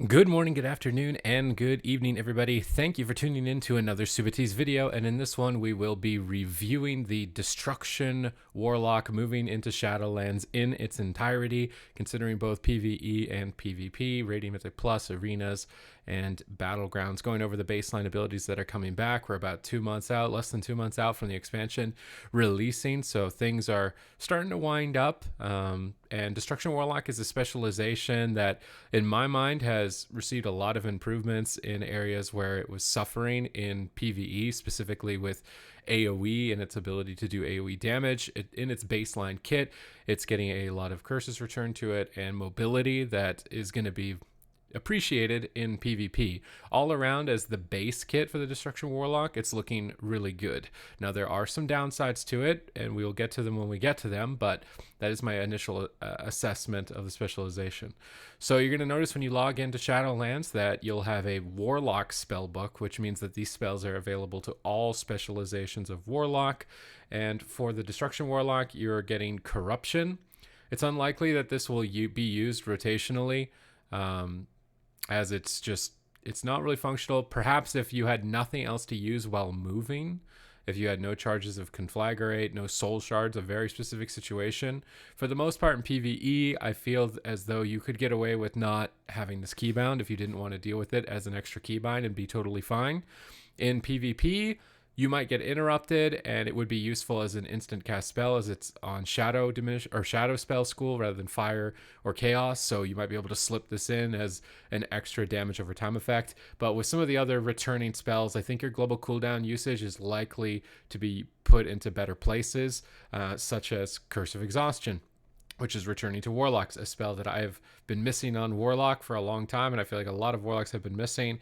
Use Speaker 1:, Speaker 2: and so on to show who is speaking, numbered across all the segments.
Speaker 1: Good morning, good afternoon, and good evening, everybody. Thank you for tuning in to another Supatease video. And in this one, we will be reviewing the Destruction Warlock moving into Shadowlands in its entirety, considering both PvE and PvP, Radiant Mythic Plus, Arenas, and Battlegrounds, going over the baseline abilities that are coming back. We're about 2 months out, less than 2 months out from the expansion releasing, so things are starting to wind up. And Destruction Warlock is a specialization that, in my mind, has received a lot of improvements in areas where it was suffering in PvE, specifically with AoE and its ability to do AoE damage. In its baseline kit, it's getting a lot of curses returned to it and mobility that is going to be appreciated in PvP. All around, as the base kit for the Destruction Warlock, it's looking really good. Now, there are some downsides to it, and we will get to them when we get to them, but that is my initial assessment of the specialization. So you're going to notice when you log into Shadowlands that you'll have a Warlock spellbook, which means that these spells are available to all specializations of Warlock. And for the Destruction Warlock, you're getting Corruption. It's unlikely that this will be used rotationally, as it's not really functional. Perhaps if you had nothing else to use while moving, if you had no charges of Conflagrate, no soul shards, a very specific situation. For the most part in PvE, I feel as though you could get away with not having this keybound if you didn't want to deal with it as an extra keybind and be totally fine. In PvP, you might get interrupted, and it would be useful as an instant cast spell, as it's on shadow spell school rather than fire or chaos. So you might be able to slip this in as an extra damage over time effect. But with some of the other returning spells, I think your global cooldown usage is likely to be put into better places, such as Curse of Exhaustion, which is returning to Warlocks, a spell that I've been missing on Warlock for a long time, and I feel like a lot of Warlocks have been missing.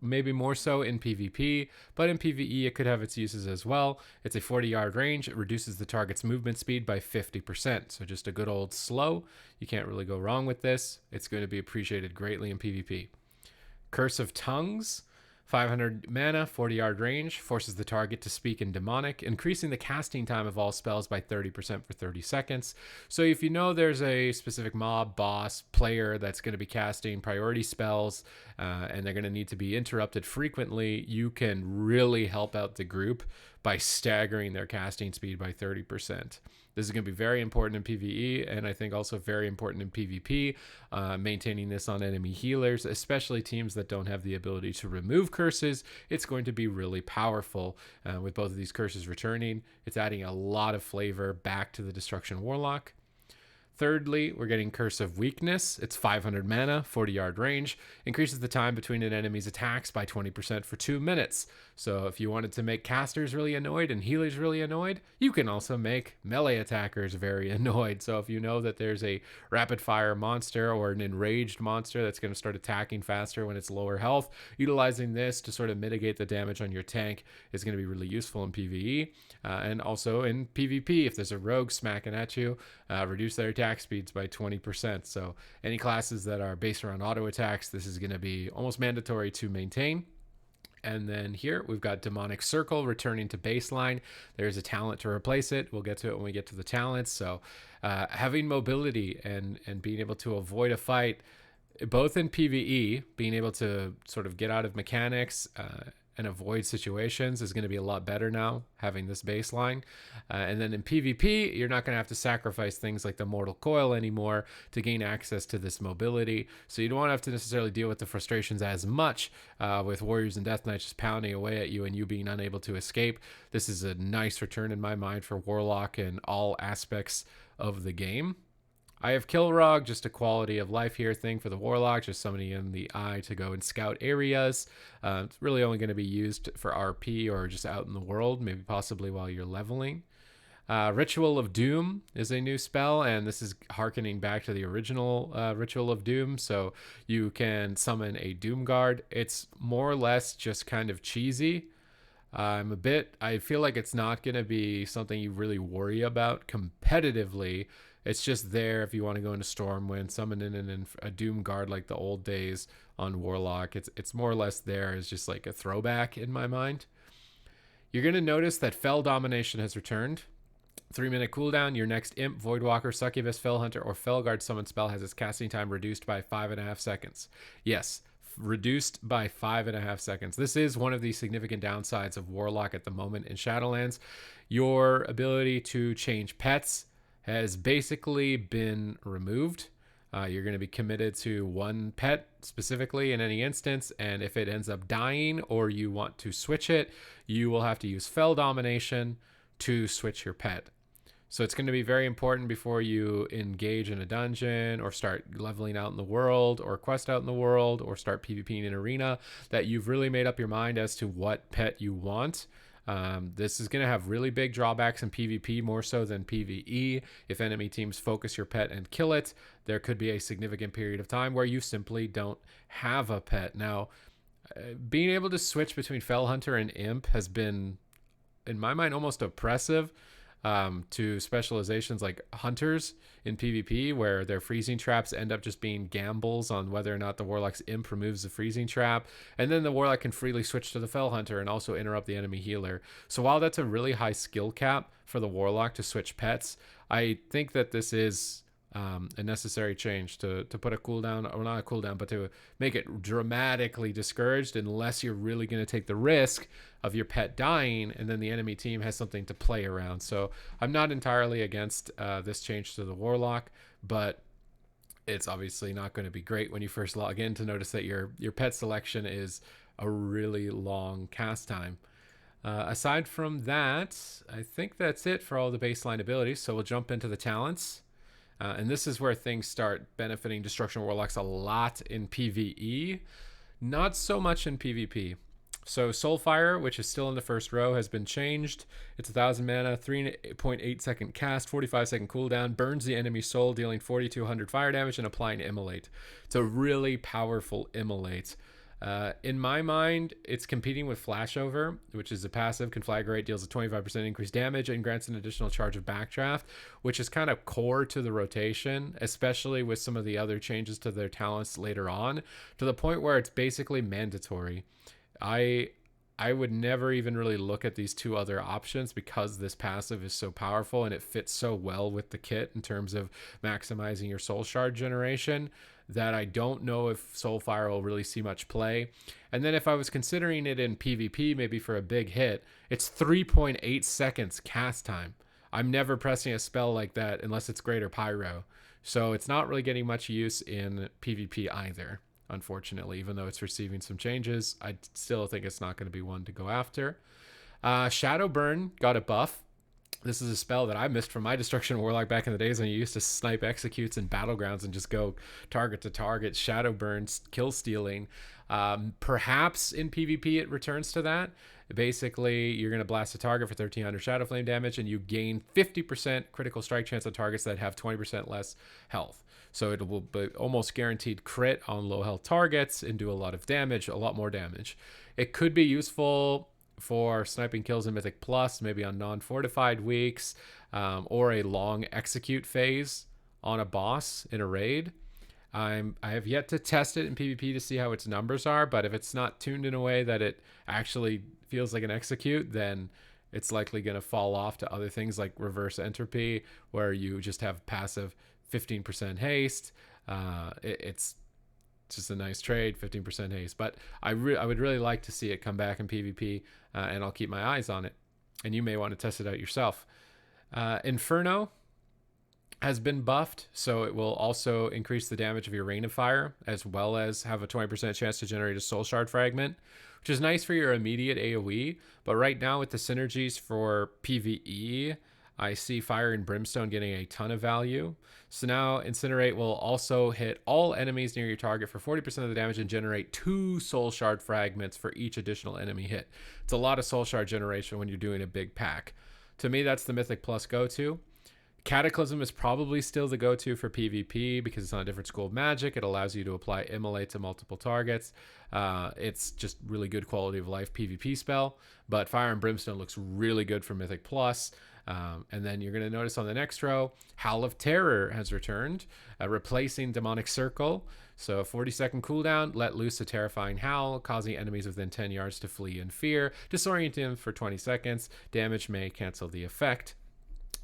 Speaker 1: Maybe more so in PvP, but in PvE it could have its uses as well. It's a 40-yard range. It reduces the target's movement speed by 50%. So just a good old slow. You can't really go wrong with this. It's going to be appreciated greatly in PvP. Curse of Tongues, 500 mana, 40-yard range, forces the target to speak in Demonic, increasing the casting time of all spells by 30% for 30 seconds. So if you know there's a specific mob, boss, player that's going to be casting priority spells, and they're going to need to be interrupted frequently, you can really help out the group by staggering their casting speed by 30%. This is going to be very important in PvE, and I think also very important in PvP, maintaining this on enemy healers, especially teams that don't have the ability to remove curses. It's going to be really powerful with both of these curses returning. It's adding a lot of flavor back to the Destruction Warlock. Thirdly, we're getting Curse of Weakness. It's 500 mana, 40-yard range, increases the time between an enemy's attacks by 20% for 2 minutes. So if you wanted to make casters really annoyed and healers really annoyed, you can also make melee attackers very annoyed. So if you know that there's a rapid fire monster or an enraged monster that's going to start attacking faster when it's lower health, utilizing this to sort of mitigate the damage on your tank is going to be really useful in PvE. And also in PvP, if there's a rogue smacking at you, reduce their attack speeds by 20%. So any classes that are based around auto attacks, this is going to be almost mandatory to maintain. And then here we've got Demonic Circle returning to baseline. There's a talent to replace it. We'll get to it when we get to the talents. So having mobility and being able to avoid a fight, both in PvE, being able to sort of get out of mechanics and avoid situations is going to be a lot better now, having this baseline. And then in PvP, you're not going to have to sacrifice things like the Mortal Coil anymore to gain access to this mobility. So you don't have to necessarily deal with the frustrations as much with Warriors and Death Knights just pounding away at you and you being unable to escape. This is a nice return in my mind for Warlock in all aspects of the game. I have Kilrog, just a quality of life here thing for the Warlock, just somebody in the eye to go and scout areas. It's really only going to be used for RP or just out in the world, maybe possibly while you're leveling. Ritual of Doom is a new spell, and this is harkening back to the original Ritual of Doom. So you can summon a Doom Guard. It's more or less just kind of cheesy. I feel like it's not going to be something you really worry about competitively. It's just there if you want to go into Stormwind, summon in a Doom Guard like the old days on Warlock. It's more or less there as just like a throwback in my mind. You're going to notice that Fell Domination has returned. 3-minute cooldown. Your next Imp, Voidwalker, Succubus, Fellhunter, or Felguard summon spell has its casting time reduced by 5.5 seconds. Yes, reduced by 5.5 seconds. This is one of the significant downsides of Warlock at the moment in Shadowlands. Your ability to change pets has basically been removed. You're going to be committed to one pet specifically in any instance, and if it ends up dying or you want to switch it, you will have to use Fel Domination to switch your pet. So it's going to be very important before you engage in a dungeon or start leveling out in the world or quest out in the world or start PvPing in arena that you've really made up your mind as to what pet you want. This is going to have really big drawbacks in PvP, more so than PvE. If enemy teams focus your pet and kill it, there could be a significant period of time where you simply don't have a pet. Now, being able to switch between Fellhunter and Imp has been, in my mind, almost oppressive to specializations like Hunters in PvP, where their freezing traps end up just being gambles on whether or not the Warlock's Imp removes the freezing trap, and then the Warlock can freely switch to the Fellhunter and also interrupt the enemy healer. So while that's a really high skill cap for the Warlock to switch pets, I think that this is a necessary change to put a cooldown, or not a cooldown, but to make it dramatically discouraged unless you're really going to take the risk of your pet dying and then the enemy team has something to play around. So I'm not entirely against this change to the Warlock, but it's obviously not going to be great when you first log in to notice that your pet selection is a really long cast time. Aside from that, I think that's it for all the baseline abilities. So we'll jump into the talents. And this is where things start benefiting Destruction Warlocks a lot in PvE, not so much in PvP. So Soulfire, which is still in the first row, has been changed. It's 1,000 mana, 3.8 second cast, 45 second cooldown, burns the enemy soul, dealing 4,200 fire damage and applying Immolate. It's a really powerful Immolate. In my mind, it's competing with Flashover, which is a passive, Conflagrate, deals a 25% increased damage and grants an additional charge of Backdraft, which is kind of core to the rotation, especially with some of the other changes to their talents later on, to the point where it's basically mandatory. I would never even really look at these two other options because this passive is so powerful and it fits so well with the kit in terms of maximizing your soul shard generation that I don't know if Soulfire will really see much play. And then if I was considering it in PvP, maybe for a big hit, it's 3.8 seconds cast time. I'm never pressing a spell like that unless it's Greater Pyro. So it's not really getting much use in PvP either, unfortunately. Even though it's receiving some changes, I still think it's not going to be one to go after. Shadowburn got a buff. This is a spell that I missed from my Destruction Warlock back in the days when you used to snipe executes in Battlegrounds and just go target to target. Shadowburn, kill stealing. Perhaps in PvP it returns to that. Basically, you're going to blast a target for 1,300 Shadow Flame damage, and you gain 50% critical strike chance on targets that have 20% less health. So it will be almost guaranteed crit on low health targets and do a lot of damage, a lot more damage. It could be useful for sniping kills in Mythic Plus, maybe on non-fortified weeks, or a long execute phase on a boss in a raid. I have yet to test it in PvP to see how its numbers are, but if it's not tuned in a way that it actually feels like an execute, then it's likely going to fall off to other things like Reverse Entropy, where you just have passive 15% haste. It's just a nice trade, 15% haste. But I would really like to see it come back in PvP, and I'll keep my eyes on it. And you may want to test it out yourself. Inferno has been buffed, so it will also increase the damage of your Rain of Fire, as well as have a 20% chance to generate a Soul Shard Fragment, which is nice for your immediate AoE. But right now with the synergies for PvE, I see Fire and Brimstone getting a ton of value. So now Incinerate will also hit all enemies near your target for 40% of the damage and generate 2 Soul Shard Fragments for each additional enemy hit. It's a lot of Soul Shard generation when you're doing a big pack. To me, that's the Mythic Plus go-to. Cataclysm is probably still the go-to for PvP because it's on a different school of magic. It allows you to apply Immolate to multiple targets. It's just really good quality of life PvP spell. But Fire and Brimstone looks really good for Mythic Plus. And then you're going to notice on the next row, Howl of Terror has returned, replacing Demonic Circle. So a 40-second cooldown, let loose a terrifying howl, causing enemies within 10 yards to flee in fear. Disorient them for 20 seconds. Damage may cancel the effect.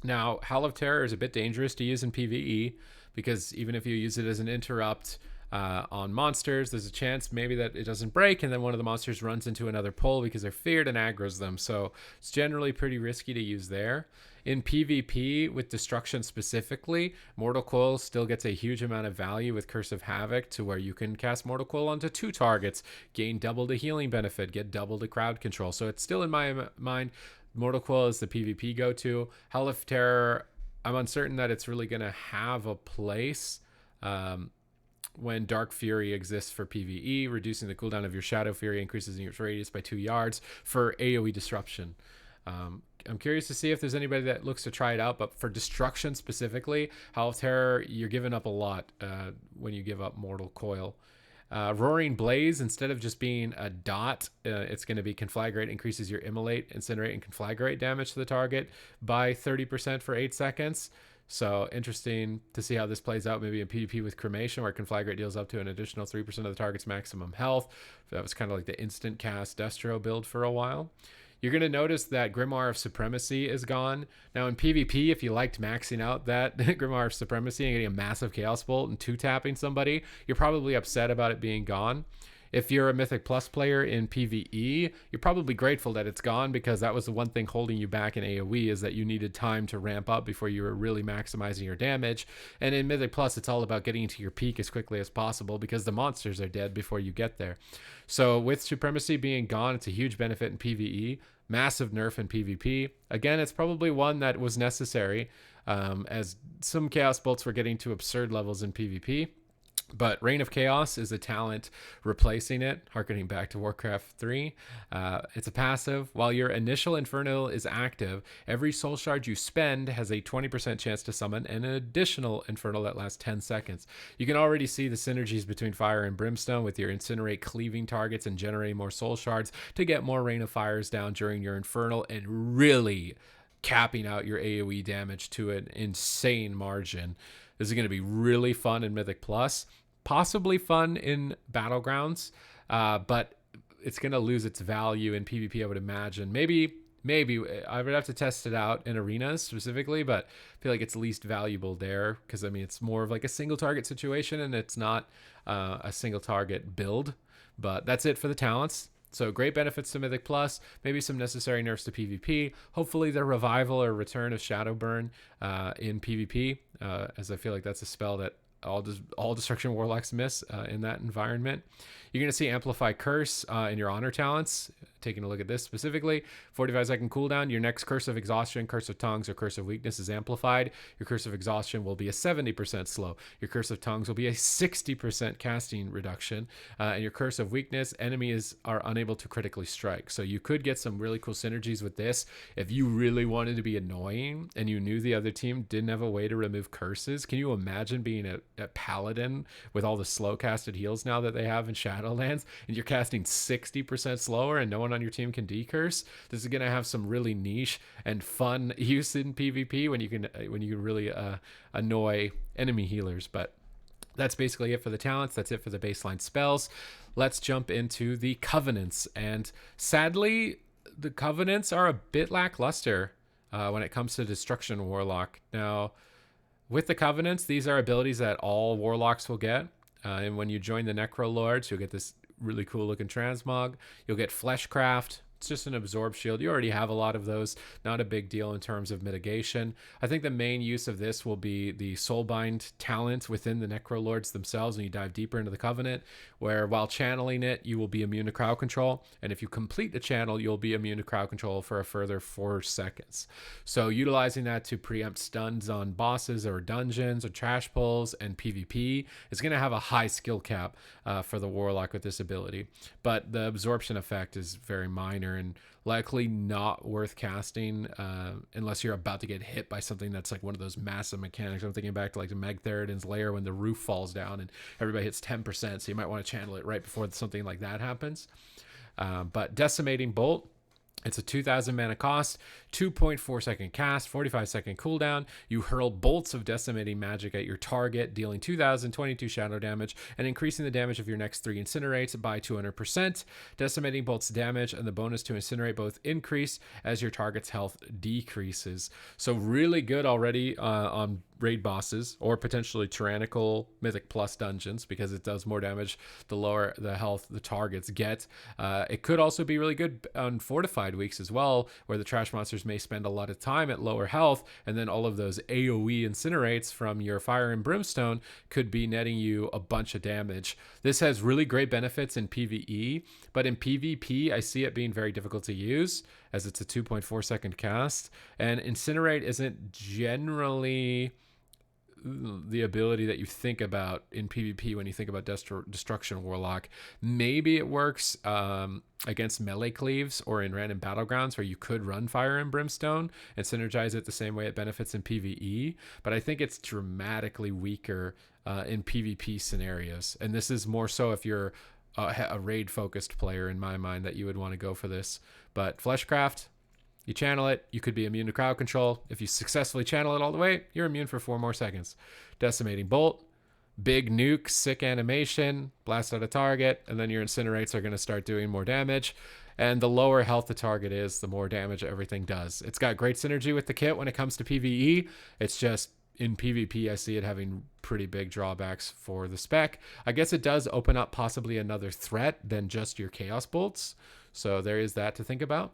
Speaker 1: Now, Howl of Terror is a bit dangerous to use in PvE because even if you use it as an interrupt on monsters, there's a chance maybe that it doesn't break and then one of the monsters runs into another pull because they're feared and aggroes them. So it's generally pretty risky to use there. In PvP, with Destruction specifically, Mortal Coil still gets a huge amount of value with Curse of Havoc to where you can cast Mortal Coil onto 2 targets, gain double the healing benefit, get double the crowd control. So it's still in my mind, Mortal Coil is the PvP go-to. Howl of Terror, I'm uncertain that it's really going to have a place when Dark Fury exists for PvE. Reducing the cooldown of your Shadow Fury increases your radius by 2 yards for AoE disruption. I'm curious to see if there's anybody that looks to try it out, but for Destruction specifically, Howl of Terror, you're giving up a lot when you give up Mortal Coil. Roaring Blaze, instead of just being a dot, it's going to be Conflagrate, increases your Immolate, Incinerate, and Conflagrate damage to the target by 30% for 8 seconds. So interesting to see how this plays out maybe in PvP with Cremation, where Conflagrate deals up to an additional 3% of the target's maximum health. That was kind of like the instant cast Destro build for a while. You're going to notice that Grimoire of Supremacy is gone. Now in PvP, if you liked maxing out that Grimoire of Supremacy and getting a massive Chaos Bolt and 2-tapping somebody, you're probably upset about it being gone. If you're a Mythic Plus player in PvE, you're probably grateful that it's gone, because that was the one thing holding you back in AoE, is that you needed time to ramp up before you were really maximizing your damage. And in Mythic Plus, it's all about getting to your peak as quickly as possible because the monsters are dead before you get there. So with Supremacy being gone, it's a huge benefit in PvE. Massive nerf in PvP. Again, it's probably one that was necessary, as some Chaos Bolts were getting to absurd levels in PvP. But Reign of Chaos is a talent replacing it, harkening back to Warcraft 3. It's a passive. While your initial Infernal is active, every soul shard you spend has a 20% chance to summon an additional Infernal that lasts 10 seconds. You can already see the synergies between Fire and Brimstone with your Incinerate cleaving targets and generating more soul shards to get more Rain of Fires down during your Infernal and really capping out your AoE damage to an insane margin. This is going to be really fun in Mythic Plus, possibly fun in Battlegrounds, but it's going to lose its value in PvP, I would imagine. Maybe I would have to test it out in arenas specifically, but I feel like it's least valuable there because, I mean, it's more of like a single target situation and it's not a single target build. But that's it for the talents. So great benefits to Mythic Plus, maybe some necessary nerfs to PvP. Hopefully the revival or return of Shadowburn in PvP, as I feel like that's a spell that all Destruction Warlocks miss in that environment. You're going to see Amplify Curse in your Honor talents. Taking a look at this specifically, 45-second cooldown. Your next Curse of Exhaustion, Curse of Tongues, or Curse of Weakness is amplified. Your Curse of Exhaustion will be a 70% slow. Your Curse of Tongues will be a 60% casting reduction. And your Curse of Weakness, enemies are unable to critically strike. So you could get some really cool synergies with this. If you really wanted to be annoying and you knew the other team didn't have a way to remove curses, can you imagine being a paladin with all the slow casted heals now that they have in Shadowlands, and you're casting 60% slower and no one on your team can decurse? This is going to have some really niche and fun use in PvP when you can really annoy enemy healers. But that's basically it for the talents. That's it for the baseline spells. Let's jump into the covenants. And sadly, the covenants are a bit lackluster when it comes to Destruction Warlock. Now, with the covenants, these are abilities that all warlocks will get. And when you join the Necro Lords, you'll get this really cool looking transmog. You'll get Fleshcraft. It's just an absorb shield. You already have a lot of those. Not a big deal in terms of mitigation. I think the main use of this will be the Soulbind talent within the Necro Lords themselves when you dive deeper into the Covenant, where while channeling it, you will be immune to crowd control. And if you complete the channel, you'll be immune to crowd control for a further 4 seconds. So utilizing that to preempt stuns on bosses or dungeons or trash pulls and PvP is going to have a high skill cap for the Warlock with this ability. But the absorption effect is very minor and likely not worth casting unless you're about to get hit by something that's like one of those massive mechanics. I'm thinking back to like the Magtheridon's Lair when the roof falls down and everybody hits 10%, so you might want to channel it right before something like that happens. But Decimating Bolt, It's a 2000 mana cost, 2.4-second cast, 45-second cooldown. You hurl bolts of decimating magic at your target, dealing 2022 shadow damage and increasing the damage of your next 3 incinerates by 200%. Decimating bolts damage and the bonus to incinerate both increase as your target's health decreases. So really good already on raid bosses or potentially tyrannical mythic plus dungeons, because it does more damage the lower the health the targets get. It could also be really good on fortified weeks as well, where the trash monsters may spend a lot of time at lower health, and then all of those AoE incinerates from your fire and brimstone could be netting you a bunch of damage. This has really great benefits in PvE, but in PvP I see it being very difficult to use, as it's a 2.4-second cast, and incinerate isn't generally the ability that you think about in PvP when you think about Destruction Warlock. Maybe it works against melee cleaves or in random battlegrounds where you could run fire and brimstone and synergize it the same way it benefits in PvE, but I think it's dramatically weaker in PvP scenarios. And this is more so if you're a raid focused player, in my mind, that you would want to go for this. But Fleshcraft, you channel it, you could be immune to crowd control. If you successfully channel it all the way, you're immune for 4 more seconds. Decimating Bolt, big nuke, sick animation, blast out a target, and then your incinerates are going to start doing more damage. And the lower health the target is, the more damage everything does. It's got great synergy with the kit when it comes to PvE. It's just in PvP, I see it having pretty big drawbacks for the spec. I guess it does open up possibly another threat than just your Chaos Bolts. So there is that to think about.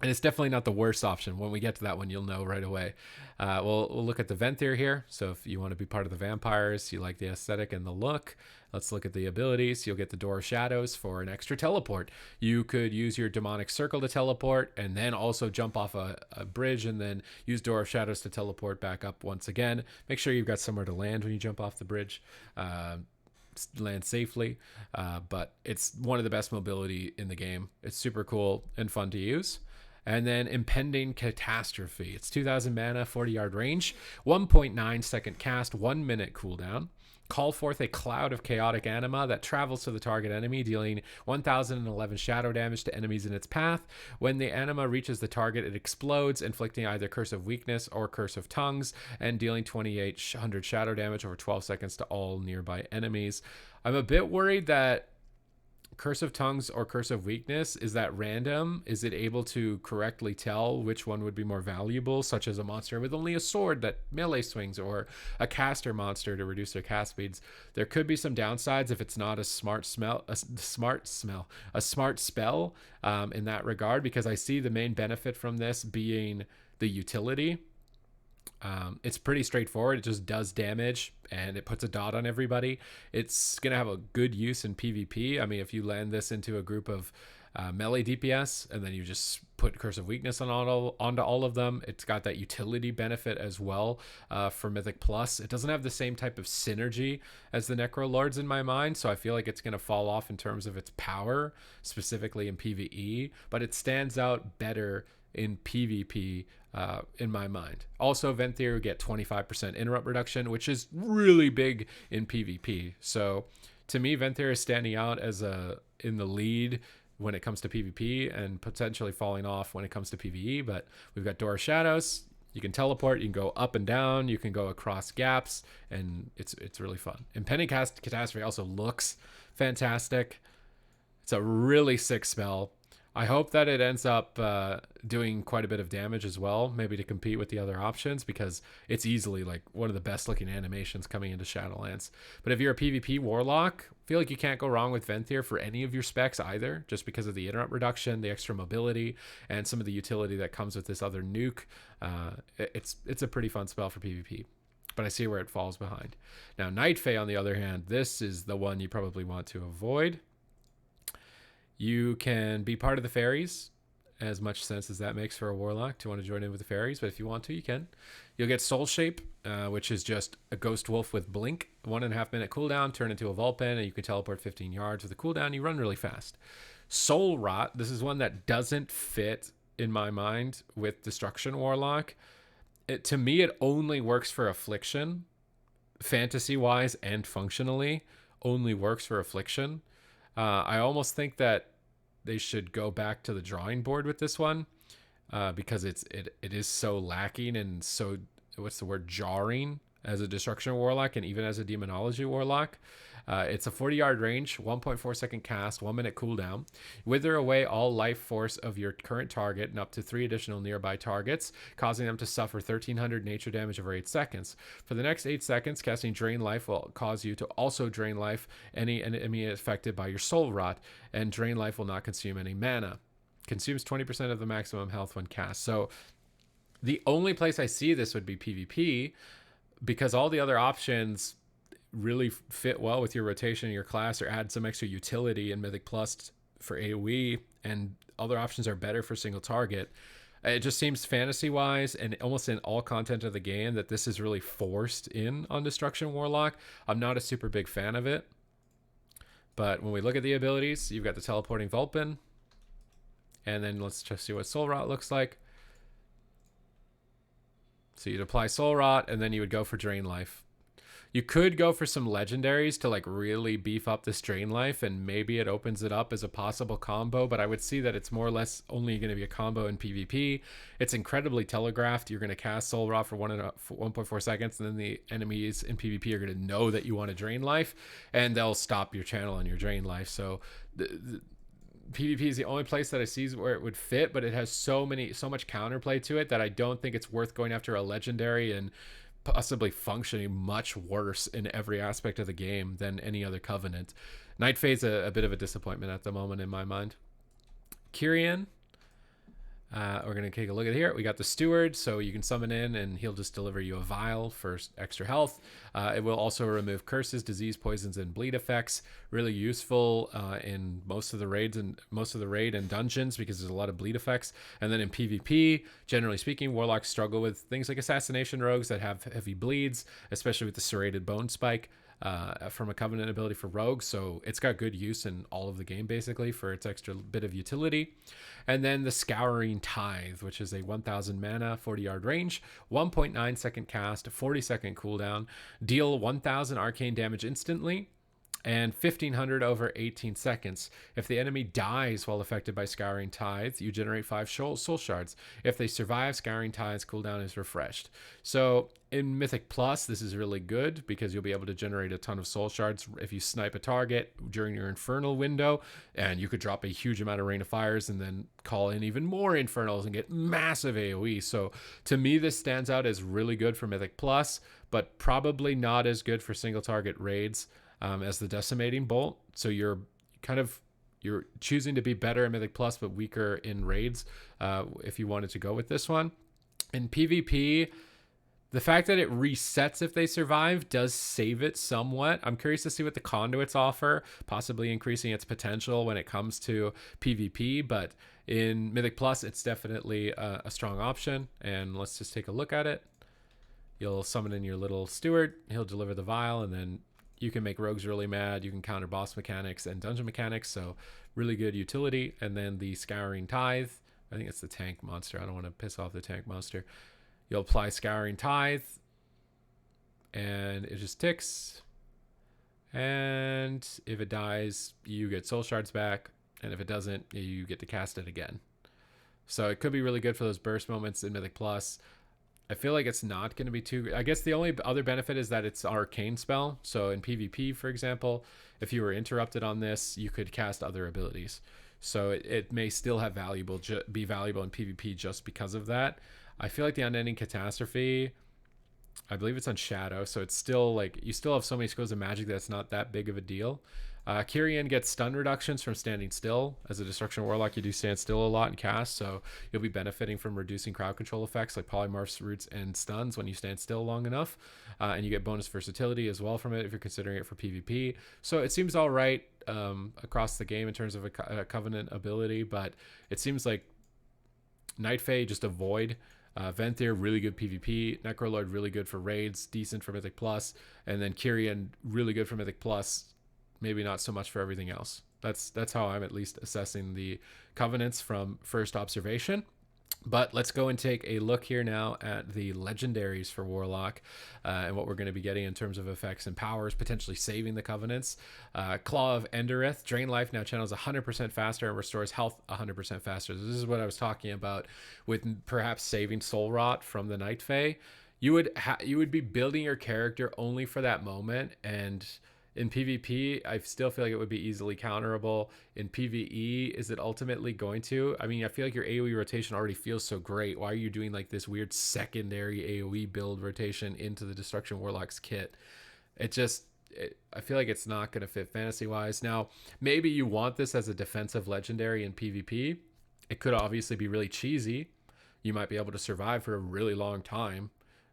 Speaker 1: And it's definitely not the worst option. When we get to that one, you'll know right away. We'll look at the Venthyr here. So if you want to be part of the vampires, you like the aesthetic and the look, let's look at the abilities. You'll get the Door of Shadows for an extra teleport. You could use your Demonic Circle to teleport, and then also jump off a bridge and then use Door of Shadows to teleport back up once again. Make sure you've got somewhere to land when you jump off the bridge. Land safely, but it's one of the best mobility in the game. It's super cool and fun to use. And then Impending Catastrophe. It's 2000 mana, 40-yard range, 1.9-second cast, 1 minute cooldown. Call forth a cloud of chaotic anima that travels to the target enemy, dealing 1011 shadow damage to enemies in its path. When the anima reaches the target, it explodes, inflicting either Curse of Weakness or Curse of Tongues, and dealing 2800 shadow damage over 12 seconds to all nearby enemies. I'm a bit worried that Curse of Tongues or Curse of Weakness, is that random? Is it able to correctly tell which one would be more valuable, such as a monster with only a sword that melee swings, or a caster monster to reduce their cast speeds? There could be some downsides if it's not a smart spell in that regard, because I see the main benefit from this being the utility. It's pretty straightforward. It just does damage and it puts a dot on everybody. It's going to have a good use in PvP. I mean, if you land this into a group of melee DPS and then you just put Curse of Weakness onto all of them, it's got that utility benefit as well for Mythic Plus. It doesn't have the same type of synergy as the Necro Lords in my mind, so I feel like it's going to fall off in terms of its power, specifically in PvE, but it stands out better in PvP in my mind. Also, Venthyr get 25% interrupt reduction, which is really big in PvP. So to me, Venthyr is standing out as in the lead when it comes to PvP, and potentially falling off when it comes to PvE. But we've got Door of Shadows. You can teleport, you can go up and down, you can go across gaps, and it's really fun. Impending Catastrophe also looks fantastic. It's a really sick spell. I hope that it ends up doing quite a bit of damage as well, maybe to compete with the other options, because it's easily like one of the best looking animations coming into Shadowlands. But if you're a PvP Warlock, I feel like you can't go wrong with Venthyr for any of your specs either, just because of the interrupt reduction, the extra mobility, and some of the utility that comes with this other nuke. It's a pretty fun spell for PvP, but I see where it falls behind. Now, Night Fae, on the other hand, this is the one you probably want to avoid. You can be part of the fairies, as much sense as that makes for a warlock to want to join in with the fairies, but if you want to, you can. You'll get Soul Shape, which is just a ghost wolf with blink, 1.5 minute cooldown, turn into a Vulpin, and you can teleport 15 yards with a cooldown. You run really fast. Soul Rot, this is one that doesn't fit in my mind with Destruction Warlock. To me, it only works for Affliction, fantasy-wise and functionally, only works for Affliction. I almost think that they should go back to the drawing board with this one, because it is so lacking and so, what's the word, jarring as a destruction warlock and even as a demonology warlock. It's a 40-yard range, 1.4 second cast, 1 minute cooldown. Wither away all life force of your current target and up to 3 additional nearby targets, causing them to suffer 1300 nature damage over 8 seconds. For the next 8 seconds, casting Drain Life will cause you to also drain life any enemy affected by your Soul Rot, and Drain Life will not consume any mana. Consumes 20% of the maximum health when cast. So the only place I see this would be PvP, because all the other options really fit well with your rotation in your class or add some extra utility in Mythic Plus for AoE, and other options are better for single target. It just seems fantasy wise and almost in all content of the game that this is really forced in on Destruction Warlock. I'm not a super big fan of it, but when we look at the abilities, you've got the Teleporting Vulpin, and then let's just see what Soul Rot looks like. So you'd apply Soul Rot, and then you would go for Drain Life. You could go for some Legendaries to like really beef up this Drain Life, and maybe it opens it up as a possible combo, but I would see that it's more or less only going to be a combo in PvP. It's incredibly telegraphed. You're going to cast Soul Rot for 1.4 seconds, and then the enemies in PvP are going to know that you want to Drain Life, and they'll stop your channel on your Drain Life. So the PvP is the only place that I see where it would fit, but it has so much counterplay to it that I don't think it's worth going after a Legendary and possibly functioning much worse in every aspect of the game than any other Covenant. Night Fade's a bit of a disappointment at the moment in my mind. Kyrian, we're going to take a look at here. We got the Steward, so you can summon in and he'll just deliver you a vial for extra health. It will also remove curses, disease, poisons, and bleed effects. Really useful in most of the raids and raid and dungeons, because there's a lot of bleed effects. And then in PvP, generally speaking, warlocks struggle with things like assassination rogues that have heavy bleeds, especially with the serrated bone spike from a Covenant ability for rogues. So it's got good use in all of the game basically for its extra bit of utility. And then the Scouring Tithe, which is a 1000 mana, 40-yard range, 1.9 second cast, 40 second cooldown, deal 1000 arcane damage instantly, and 1500 over 18 seconds. If the enemy dies while affected by Scouring Tithe, you generate 5 soul shards. If they survive, Scouring Tithe's cooldown is refreshed. So in Mythic Plus, this is really good because you'll be able to generate a ton of soul shards if you snipe a target during your Infernal window, and you could drop a huge amount of Rain of Fires and then call in even more Infernals and get massive AoE. So to me, this stands out as really good for Mythic Plus, but probably not as good for single target raids as the Decimating Bolt. So you're choosing to be better in Mythic Plus but weaker in raids if you wanted to go with this one. In PvP, the fact that it resets if they survive does save it somewhat. I'm curious to see what the conduits offer, possibly increasing its potential when it comes to PvP, but in Mythic Plus, it's definitely a strong option. And let's just take a look at it. You'll summon in your little Steward, he'll deliver the vial, and then you can make rogues really mad. You can counter boss mechanics and dungeon mechanics, so really good utility. And then the Scouring Tithe, I think it's the tank monster. I don't want to piss off the tank monster. You'll apply Scouring Tithe, and it just ticks. And if it dies, you get soul shards back. And if it doesn't, you get to cast it again. So it could be really good for those burst moments in Mythic Plus. I feel like it's not going to be too... I guess the only other benefit is that it's an arcane spell. So in PvP, for example, if you were interrupted on this, you could cast other abilities. So it may still have be valuable in PvP just because of that. I feel like the Unending Catastrophe, I believe it's on Shadow, so it's still like you still have so many schools of magic that it's not that big of a deal. Kyrian gets stun reductions from standing still. As a Destruction Warlock, you do stand still a lot in cast, so you'll be benefiting from reducing crowd control effects like polymorphs, roots, and stuns when you stand still long enough. And you get bonus versatility as well from it if you're considering it for PvP. So it seems all right across the game in terms of a Covenant ability, but it seems like Night Fae, just avoid. Venthyr, really good PvP. Necrolord, really good for raids, decent for Mythic Plus. And then Kyrian, really good for Mythic Plus, maybe not so much for everything else. That's how I'm at least assessing the Covenants from first observation. But let's go and take a look here now at the legendaries for Warlock and what we're going to be getting in terms of effects and powers, potentially saving the Covenants. Claw of Enderith, drain life now channels 100% faster and restores health 100% faster. This is what I was talking about with perhaps saving Soul Rot from the Night Fae. You would be building your character only for that moment, and in PvP, I still feel like it would be easily counterable. In PvE, is it ultimately going to? I mean, I feel like your AoE rotation already feels so great. Why are you doing like this weird secondary AoE build rotation into the Destruction Warlock's kit? I feel like it's not going to fit fantasy-wise. Now, maybe you want this as a defensive legendary in PvP. It could obviously be really cheesy. You might be able to survive for a really long time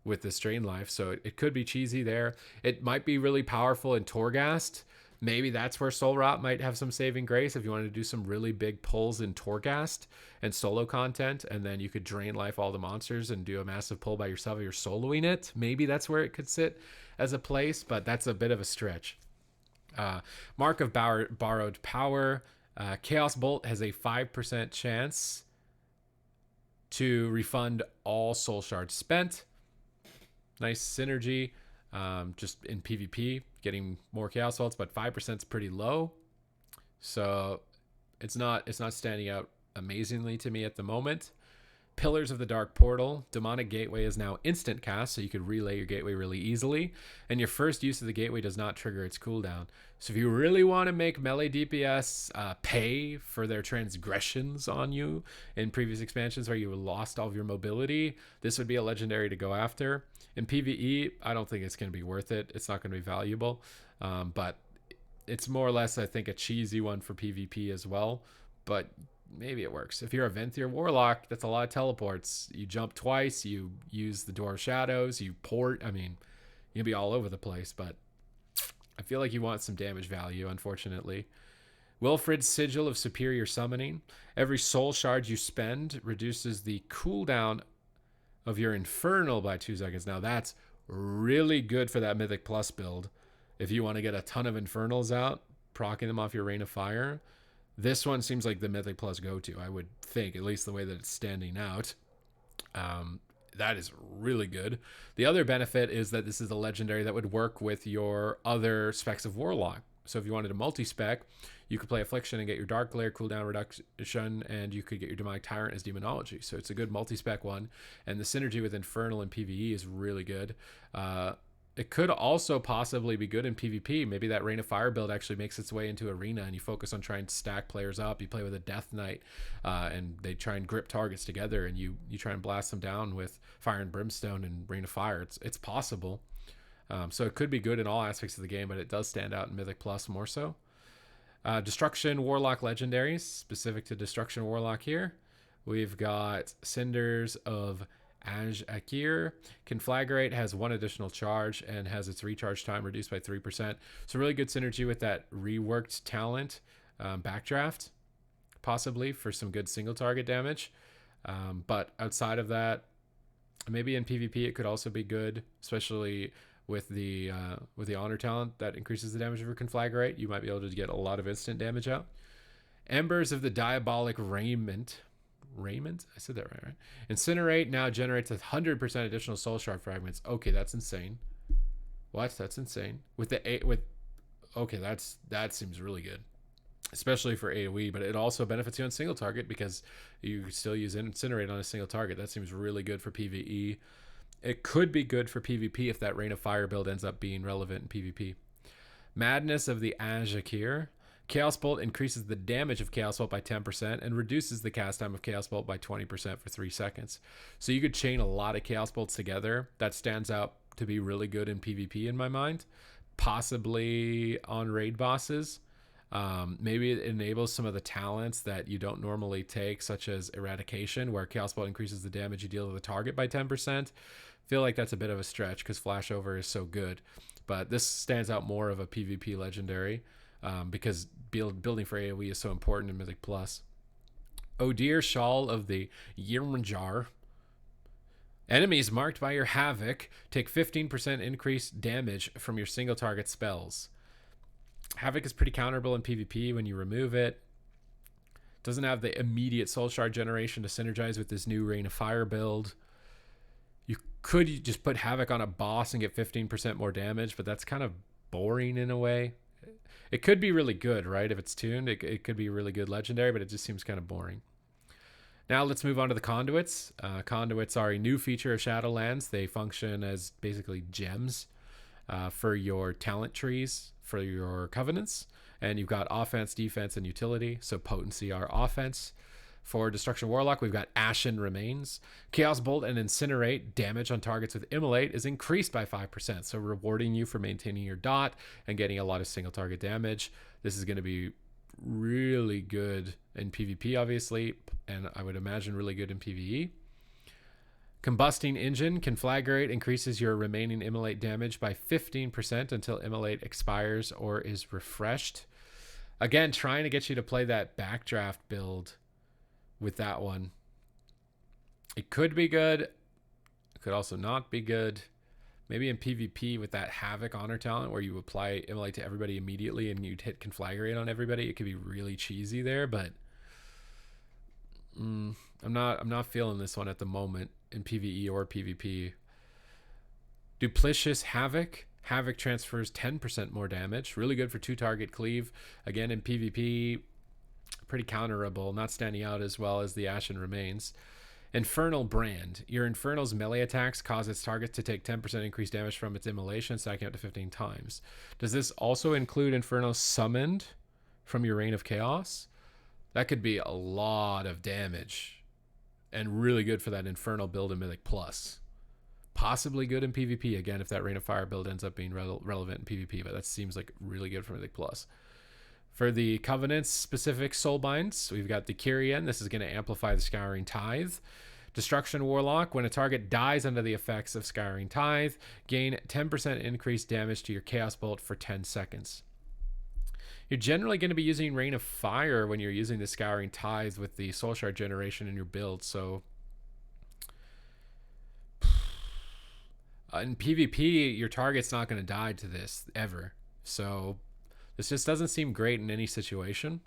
Speaker 1: with this drain life, so it could be cheesy there. It might be really powerful in Torghast. Maybe that's where Soul Rot might have some saving grace if you wanted to do some really big pulls in Torghast and solo content, and then you could drain life all the monsters and do a massive pull by yourself if you're soloing it. Maybe that's where it could sit as a place, but that's a bit of a stretch. Mark of Borrowed Power. Chaos Bolt has a 5% chance to refund all soul shards spent. Nice synergy. Just in PvP, getting more Chaos Bolts, but 5% is pretty low. So it's not standing out amazingly to me at the moment. Pillars of the Dark Portal. Demonic Gateway is now instant cast, so you could relay your gateway really easily. And your first use of the gateway does not trigger its cooldown. So if you really want to make melee DPS pay for their transgressions on you in previous expansions where you lost all of your mobility, this would be a legendary to go after. In PvE, I don't think it's going to be worth it. It's not going to be valuable. But it's more or less, I think, a cheesy one for PvP as well. But maybe it works. If you're a Venthyr Warlock, that's a lot of teleports. You jump twice, you use the Door of Shadows, you port. I mean, you'll be all over the place, but I feel like you want some damage value, unfortunately. Wilfred's Sigil of Superior Summoning. Every soul shard you spend reduces the cooldown of your Infernal by 2 seconds. Now, that's really good for that Mythic Plus build. If you want to get a ton of Infernals out, proccing them off your Rain of Fire, this one seems like the Mythic Plus go-to, I would think, at least the way that it's standing out. That is really good. The other benefit is that this is a legendary that would work with your other specs of Warlock. So if you wanted a multi-spec, you could play Affliction and get your Dark Glare cooldown reduction, and you could get your Demonic Tyrant as Demonology. So it's a good multi-spec one, and the synergy with Infernal and PvE is really good. It could also possibly be good in PvP. Maybe that Rain of Fire build actually makes its way into Arena, and you focus on trying to stack players up. You play with a Death Knight, and they try and grip targets together, and you try and blast them down with Fire and Brimstone and Rain of Fire. It's possible. So it could be good in all aspects of the game, but it does stand out in Mythic Plus more so. Destruction Warlock legendaries, specific to Destruction Warlock here. We've got Cinders of Aj-Akir. Conflagrate has 1 additional charge and has its recharge time reduced by 3%. So really good synergy with that reworked talent backdraft, possibly for some good single target damage. But outside of that, maybe in PvP it could also be good, especially with the honor talent that increases the damage of your Conflagrate. You might be able to get a lot of instant damage out. Embers of the Diabolic Raiment. I said that right? Incinerate now generates 100% additional soul shard fragments. Okay, that's insane. What? That's insane. Okay, that seems really good, especially for AoE. But it also benefits you on single target because you still use Incinerate on a single target. That seems really good for PvE. It could be good for PvP if that Rain of Fire build ends up being relevant in PvP. Madness of the Aj-Akir. Chaos Bolt increases the damage of Chaos Bolt by 10% and reduces the cast time of Chaos Bolt by 20% for 3 seconds. So you could chain a lot of Chaos Bolts together. That stands out to be really good in PvP in my mind. Possibly on raid bosses. Maybe it enables some of the talents that you don't normally take, such as Eradication, where Chaos Bolt increases the damage you deal to the target by 10%. Feel like that's a bit of a stretch because Flashover is so good. But this stands out more of a PvP legendary. Because building for AoE is so important in Mythic Plus. Odir Shawl of the Yirmanjar. Enemies marked by your Havoc take 15% increased damage from your single target spells. Havoc is pretty counterable in PvP when you remove it. Doesn't have the immediate soul shard generation to synergize with this new Rain of Fire build. You could just put Havoc on a boss and get 15% more damage, but that's kind of boring in a way. It could be really good, right? If it's tuned, it could be really good legendary, but it just seems kind of boring. Now let's move on to the conduits. Conduits are a new feature of Shadowlands. They function as basically gems for your talent trees, for your covenants. And you've got offense, defense, and utility. So potency are offense. For Destruction Warlock, we've got Ashen Remains. Chaos Bolt and Incinerate damage on targets with Immolate is increased by 5%, so rewarding you for maintaining your dot and getting a lot of single target damage. This is going to be really good in PvP, obviously, and I would imagine really good in PvE. Combusting Engine Conflagrate increases your remaining Immolate damage by 15% until Immolate expires or is refreshed. Again, trying to get you to play that backdraft build with that one. It could be good. It could also not be good. Maybe in PvP with that Havoc honor talent where you apply Immolate to everybody immediately and you'd hit Conflagrate on everybody. It could be really cheesy there, but I'm not feeling this one at the moment in PvE or PvP. Duplicious Havoc. Havoc transfers 10% more damage. Really good for 2-target cleave. Again, in PvP, pretty counterable, not standing out as well as the Ashen Remains. Infernal Brand. Your Infernal's melee attacks cause its target to take 10% increased damage from its immolation, stacking up to 15 times. Does this also include Infernal summoned from your Reign of Chaos? That could be a lot of damage and really good for that Infernal build in Mythic Plus. Possibly good in PvP, again, if that Rain of Fire build ends up being relevant in PvP, but that seems like really good for Mythic Plus. For the Covenants specific soul binds, we've got the Kyrian. This is going to amplify the Scouring Tithe. Destruction Warlock. When a target dies under the effects of Scouring Tithe, gain 10% increased damage to your Chaos Bolt for 10 seconds. You're generally going to be using Rain of Fire when you're using the Scouring Tithe with the Soul Shard generation in your build. So in PvP, your target's not going to die to this ever. So this just doesn't seem great in any situation.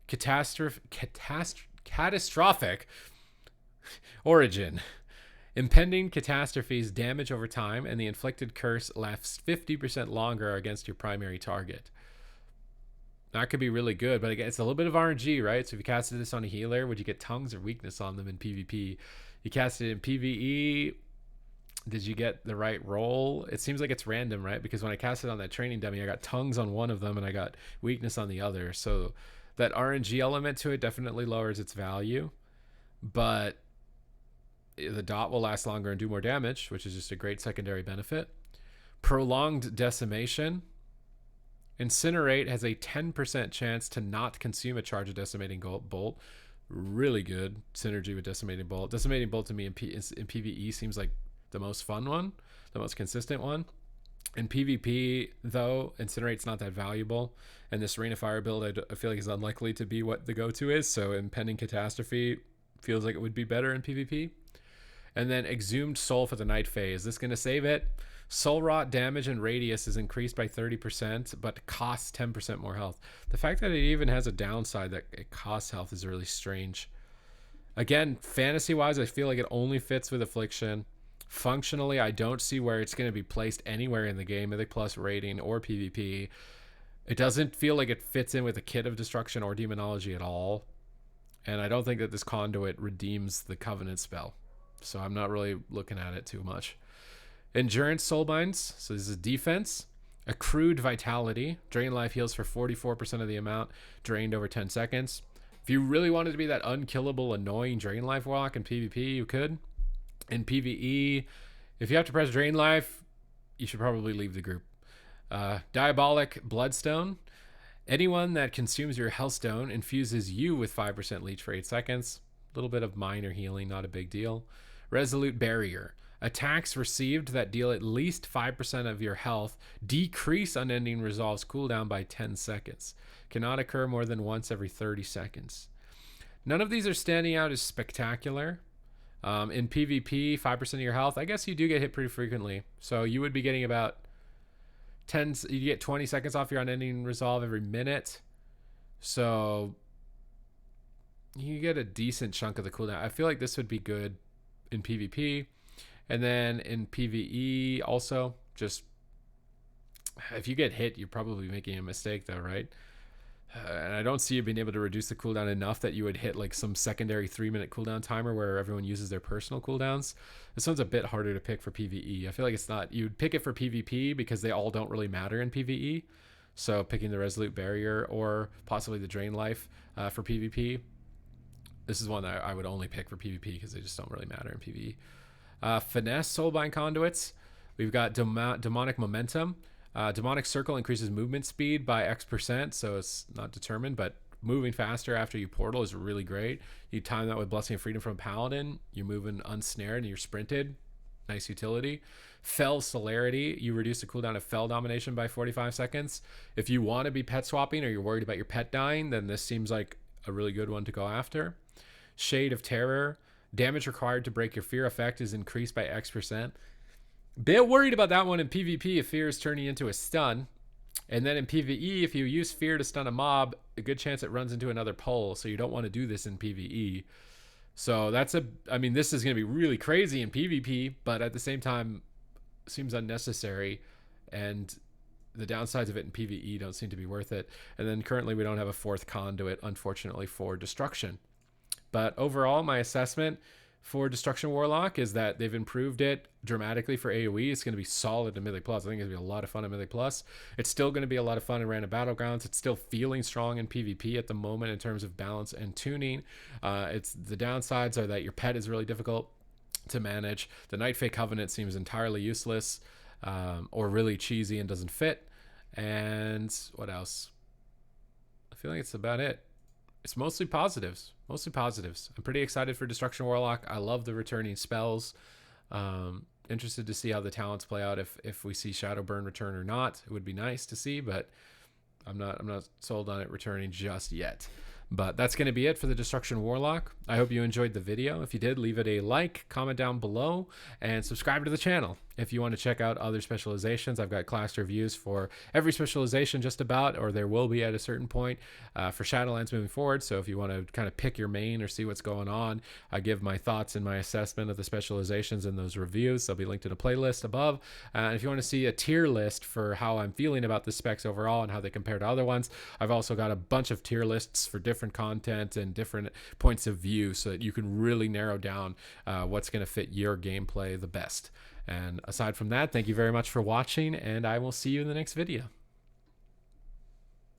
Speaker 1: Catastrophic origin. Impending catastrophes damage over time, and the inflicted curse lasts 50% longer against your primary target. That could be really good, but again, it's a little bit of RNG, right? So if you casted this on a healer, would you get tongues or weakness on them in PvP? You cast it in PvE. Did you get the right roll? It seems like it's random, right? Because when I cast it on that training dummy, I got tongues on one of them and I got weakness on the other. So that RNG element to it definitely lowers its value, but the dot will last longer and do more damage, which is just a great secondary benefit. Prolonged Decimation. Incinerate has a 10% chance to not consume a charge of Decimating Bolt. Really good synergy with Decimating Bolt. Decimating Bolt to me in PvE seems like the most fun one, the most consistent one. In PvP, though, Incinerate's not that valuable, and this Rain of Fire build I feel like is unlikely to be what the go-to is, so Impending Catastrophe feels like it would be better in PvP. And then Exhumed Soul for the night phase. This is going to save it. Soul Rot damage and radius is increased by 30%, but costs 10% more health. The fact that it even has a downside that it costs health is really strange. Again, fantasy-wise, I feel like it only fits with Affliction. Functionally, I don't see where it's going to be placed anywhere in the game, Mythic Plus rating or PvP. It doesn't feel like it fits in with a Kit of Destruction or Demonology at all. And I don't think that this Conduit redeems the Covenant spell. So I'm not really looking at it too much. Endurance Soulbinds. So this is defense. Accrued Vitality. Drain life heals for 44% of the amount drained over 10 seconds. If you really wanted to be that unkillable, annoying Drain Life Warlock in PvP, you could. In PvE, if you have to press Drain Life, you should probably leave the group. Diabolic Bloodstone. Anyone that consumes your Hellstone infuses you with 5% leech for 8 seconds. A little bit of minor healing, not a big deal. Resolute Barrier. Attacks received that deal at least 5% of your health decrease Unending Resolve's cooldown by 10 seconds. Cannot occur more than once every 30 seconds. None of these are standing out as spectacular. In PvP, 5% of your health, I guess you do get hit pretty frequently. So you would be getting about 10, you get 20 seconds off your Unending Resolve every minute. So you get a decent chunk of the cooldown. I feel like this would be good in PvP, and then in PvE also. Just if you get hit, you're probably making a mistake though, right? And I don't see you being able to reduce the cooldown enough that you would hit like some secondary 3-minute cooldown timer where everyone uses their personal cooldowns. This one's a bit harder to pick for PvE. I feel like it's not. You'd pick it for PvP because they all don't really matter in PvE. So picking the Resolute Barrier or possibly the Drain Life for PvP. This is one that I would only pick for PvP because they just don't really matter in PvE. Finesse Soulbind Conduits. We've got Demonic Momentum. Demonic Circle increases movement speed by X%, so it's not determined, but moving faster after you portal is really great. You time that with Blessing of Freedom from Paladin. You're moving unsnared and you're sprinted. Nice utility. Fell Celerity. You reduce the cooldown of Fell Domination by 45 seconds. If you want to be pet swapping or you're worried about your pet dying, then this seems like a really good one to go after. Shade of Terror. Damage required to break your fear effect is increased by X%. Bit worried about that one in PvP if fear is turning into a stun. And then in PvE, if you use fear to stun a mob, a good chance it runs into another pole. So you don't want to do this in PvE. So that's I mean, this is going to be really crazy in PvP, but at the same time, seems unnecessary. And the downsides of it in PvE don't seem to be worth it. And then currently we don't have a fourth conduit, unfortunately, for destruction. But overall, my assessment for Destruction Warlock is that they've improved it dramatically for AoE. It's going to be solid in Mythic Plus. I think it's going to be a lot of fun in Mythic Plus. It's still going to be a lot of fun in Random Battlegrounds. It's still feeling strong in PvP at the moment in terms of balance and tuning. It's the downsides are that your pet is really difficult to manage. The Night Fae Covenant seems entirely useless or really cheesy and doesn't fit. And what else? I feel like it's about it. It's mostly positives. Mostly positives. I'm pretty excited for Destruction Warlock. I love the returning spells. Interested to see how the talents play out if we see Shadowburn return or not. It would be nice to see, but I'm not sold on it returning just yet. But that's going to be it for the Destruction Warlock. I hope you enjoyed the video. If you did, leave it a like, comment down below, and subscribe to the channel. If you want to check out other specializations, I've got class reviews for every specialization just about, or there will be at a certain point for Shadowlands moving forward. So if you want to kind of pick your main or see what's going on, I give my thoughts and my assessment of the specializations in those reviews. They'll be linked in a playlist above. And if you want to see a tier list for how I'm feeling about the specs overall and how they compare to other ones, I've also got a bunch of tier lists for different content and different points of view so that you can really narrow down what's going to fit your gameplay the best. And aside from that, thank you very much for watching, and I will see you in the next video.